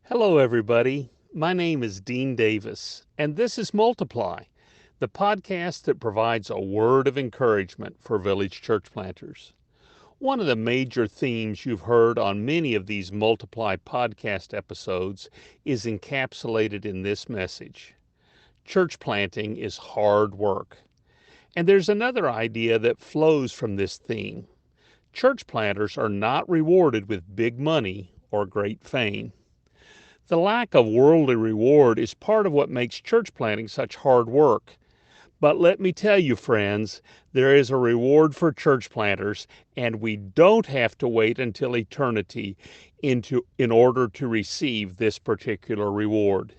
Hello, everybody. My name is Dean Davis, and this is Multiply, the podcast that provides a word of encouragement for village church planters. One of the major themes you've heard on many of these Multiply podcast episodes is encapsulated in this message. Church planting is hard work. And there's another idea that flows from this theme. Church planters are not rewarded with big money or great fame. The lack of worldly reward is part of what makes church planting such hard work. But let me tell you, friends, there is a reward for church planters, and we don't have to wait until eternity in order to receive this particular reward.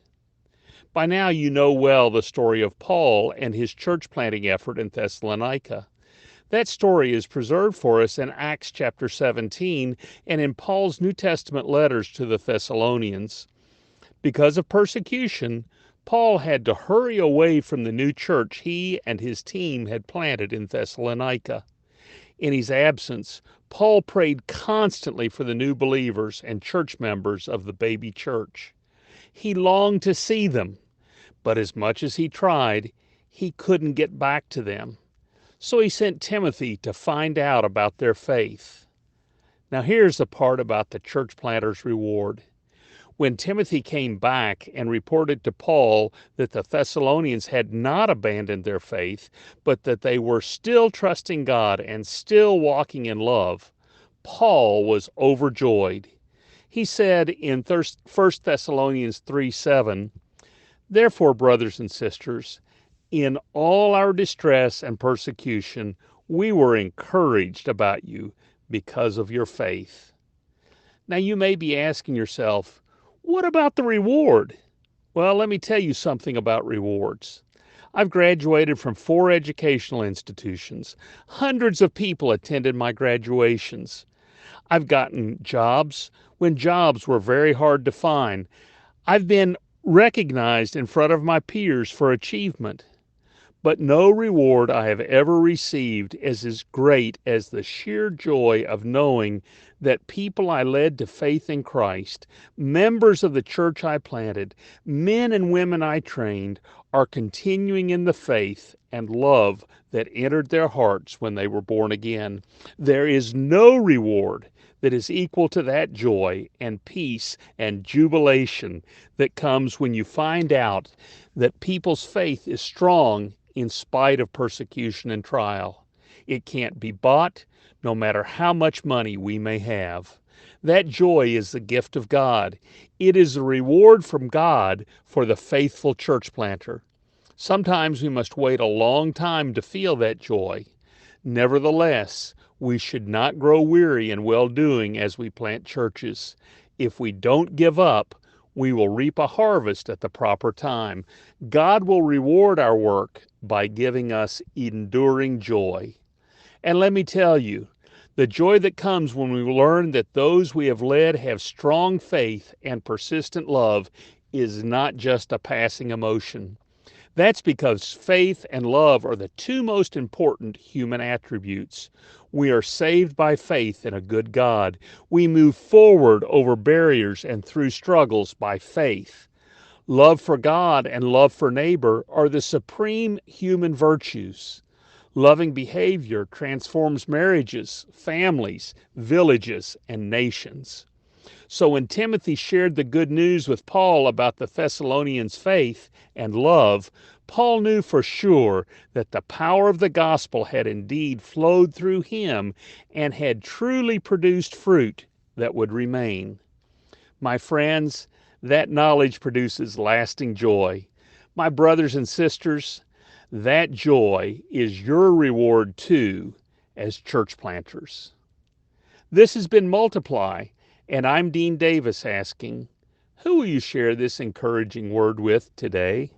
By now, you know well the story of Paul and his church planting effort in Thessalonica. That story is preserved for us in Acts chapter 17 and in Paul's New Testament letters to the Thessalonians. Because of persecution, Paul had to hurry away from the new church he and his team had planted in Thessalonica. In his absence, Paul prayed constantly for the new believers and church members of the baby church. He longed to see them, but as much as he tried, he couldn't get back to them. So he sent Timothy to find out about their faith. Now here's the part about the church planter's reward. When Timothy came back and reported to Paul that the Thessalonians had not abandoned their faith, but that they were still trusting God and still walking in love, Paul was overjoyed. He said in 1 Thessalonians 3:7, "Therefore, brothers and sisters, in all our distress and persecution, we were encouraged about you because of your faith." Now you may be asking yourself, what about the reward? Well, let me tell you something about rewards. I've graduated from 4 educational institutions. Hundreds of people attended my graduations. I've gotten jobs when jobs were very hard to find. I've been recognized in front of my peers for achievement. But no reward I have ever received is as great as the sheer joy of knowing that people I led to faith in Christ, members of the church I planted, men and women I trained, are continuing in the faith and love that entered their hearts when they were born again. There is no reward that is equal to that joy and peace and jubilation that comes when you find out that people's faith is strong in spite of persecution and trial. It can't be bought, no matter how much money we may have. That joy is the gift of God. It is a reward from God for the faithful church planter. Sometimes we must wait a long time to feel that joy. Nevertheless, we should not grow weary in well-doing as we plant churches. If we don't give up, we will reap a harvest at the proper time. God will reward our work by giving us enduring joy. And let me tell you, the joy that comes when we learn that those we have led have strong faith and persistent love is not just a passing emotion. That's because faith and love are the 2 most important human attributes. We are saved by faith in a good God. We move forward over barriers and through struggles by faith. Love for God and love for neighbor are the supreme human virtues. Loving behavior transforms marriages, families, villages, and nations. So when Timothy shared the good news with Paul about the Thessalonians' faith and love, Paul knew for sure that the power of the gospel had indeed flowed through him and had truly produced fruit that would remain. My friends, that knowledge produces lasting joy. My brothers and sisters, that joy is your reward too as church planters. This has been Multiply, and I'm Dean Davis asking, who will you share this encouraging word with today?